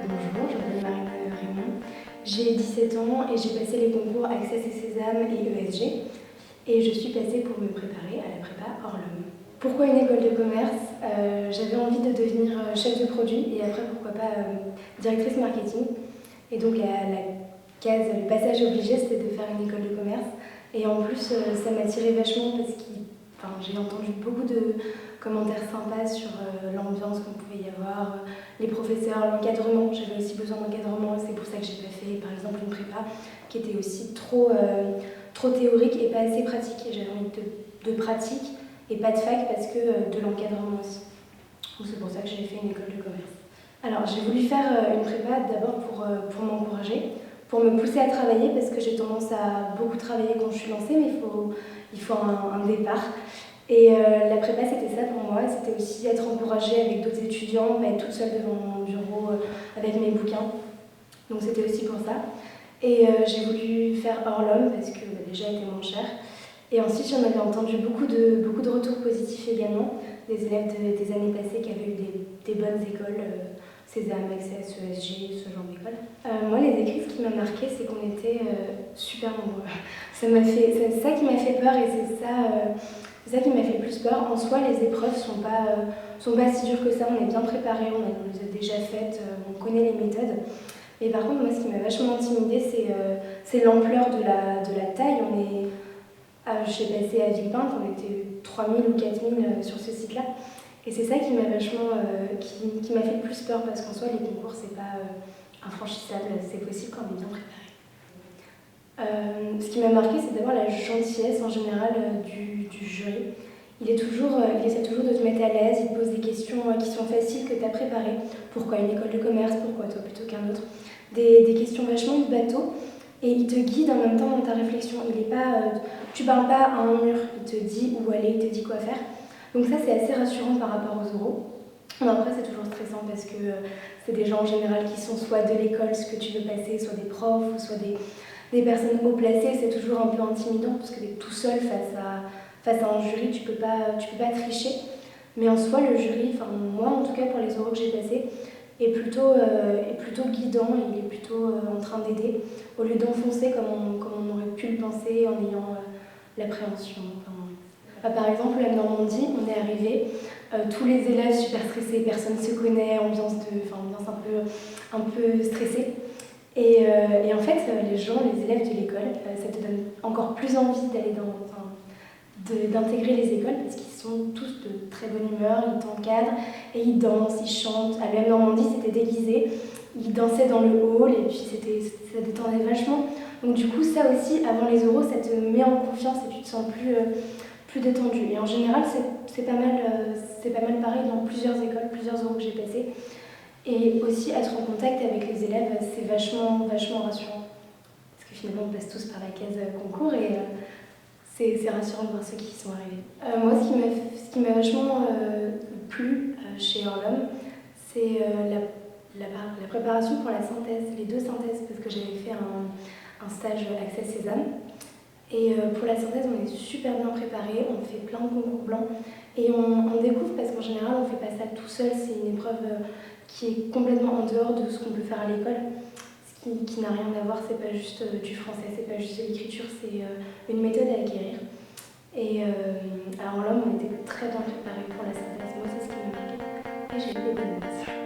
Bonjour, je m'appelle Marine Raymond. J'ai 17 ans et j'ai passé les concours Access et Sésame et ESG. Et je suis passée pour me préparer à la prépa Orlum. Pourquoi une école de commerce? J'avais envie de devenir chef de produit et après pourquoi pas directrice marketing. Et donc le passage obligé, c'était de faire une école de commerce. Et en plus, ça m'attirait vachement parce que j'ai entendu beaucoup de commentaires sympas sur l'ambiance qu'on pouvait y avoir, les professeurs, l'encadrement. J'avais aussi besoin d'encadrement, c'est pour ça que j'ai pas fait par exemple une prépa qui était aussi trop théorique et pas assez pratique. Et j'avais envie de pratique et pas de fac parce que de l'encadrement aussi. Donc c'est pour ça que j'ai fait une école de commerce. Alors j'ai voulu faire une prépa d'abord pour m'encourager, pour me pousser à travailler parce que j'ai tendance à beaucoup travailler quand je suis lancée, mais il faut un départ. Et la prépa c'était ça pour moi, c'était aussi être encouragée avec d'autres étudiants, pas être toute seule devant mon bureau avec mes bouquins. Donc c'était aussi pour ça. Et j'ai voulu faire Orlum parce que déjà elle était moins cher. Et ensuite j'en avais entendu beaucoup de retours positifs également, des élèves des années passées qui avaient eu des bonnes écoles, Sésame, Access, ESG, ce genre d'école. Moi les écrits, ce qui m'a marqué, c'est qu'on était super nombreux. C'est ça qui m'a fait peur et c'est ça qui m'a fait le plus peur. En soi, les épreuves sont pas si dures que ça, on est bien préparés, on les a déjà faites, on connaît les méthodes. Et par contre, moi, ce qui m'a vachement intimidée, c'est l'ampleur de la taille. J'ai passé à Villepinte, on était 3000 ou 4000 sur ce site-là. Et c'est ça qui m'a vachement, qui m'a fait le plus peur, parce qu'en soi, les concours, c'est pas infranchissable, c'est possible quand on est bien préparé. Ce qui m'a marqué, c'est d'abord la gentillesse en général du jury. Il essaie toujours de te mettre à l'aise, il te pose des questions qui sont faciles, que tu as préparées. Pourquoi une école de commerce? Pourquoi toi plutôt qu'un autre? Des questions vachement de bateau. Et il te guide en même temps dans ta réflexion. Tu parles pas à un mur, il te dit où aller, il te dit quoi faire. Donc ça, c'est assez rassurant par rapport aux oraux. Après, c'est toujours stressant parce que c'est des gens en général qui sont soit de l'école, ce que tu veux passer, soit des profs, ou soit des personnes haut placées. C'est toujours un peu intimidant parce que tu es tout seul face à un jury, tu peux pas tricher. Mais en soi, le jury, moi en tout cas pour les oraux que j'ai passés, est plutôt guidant, il est plutôt en train d'aider, au lieu d'enfoncer comme on aurait pu le penser en ayant l'appréhension. Par exemple, la Normandie, on est arrivé, tous les élèves super stressés, personne ne se connaît, ambiance un peu stressée. Et en fait, les élèves de l'école, ça te donne encore plus envie d'intégrer les écoles parce qu'ils sont tous de très bonne humeur, ils t'encadrent et ils dansent, ils chantent. À l'EM Normandie, c'était déguisé, ils dansaient dans le hall et puis ça détendait vachement. Donc du coup, ça aussi, avant les oraux, ça te met en confiance et tu te sens plus détendu. Et en général, c'est pas mal pareil dans plusieurs écoles, plusieurs oraux que j'ai passés. Et aussi, être en contact avec les élèves, c'est vachement rassurant. Parce que finalement, on passe tous par la case concours et c'est rassurant de voir ceux qui y sont arrivés. Moi, ce qui m'a vachement plu chez Orlum, c'est la préparation pour la synthèse, les deux synthèses, parce que j'avais fait un stage Access Sésame. Et pour la synthèse, on est super bien préparé, on fait plein de concours blancs et on découvre parce qu'en général, on ne fait pas ça tout seul, c'est une épreuve qui est complètement en dehors de ce qu'on peut faire à l'école. Qui n'a rien à voir, c'est pas juste du français, c'est pas juste de l'écriture, c'est une méthode à acquérir. Et alors là, on était très bien préparés pour la synthèse. Moi, c'est ce qui m'a marqué. Et j'ai eu des bonnes notes.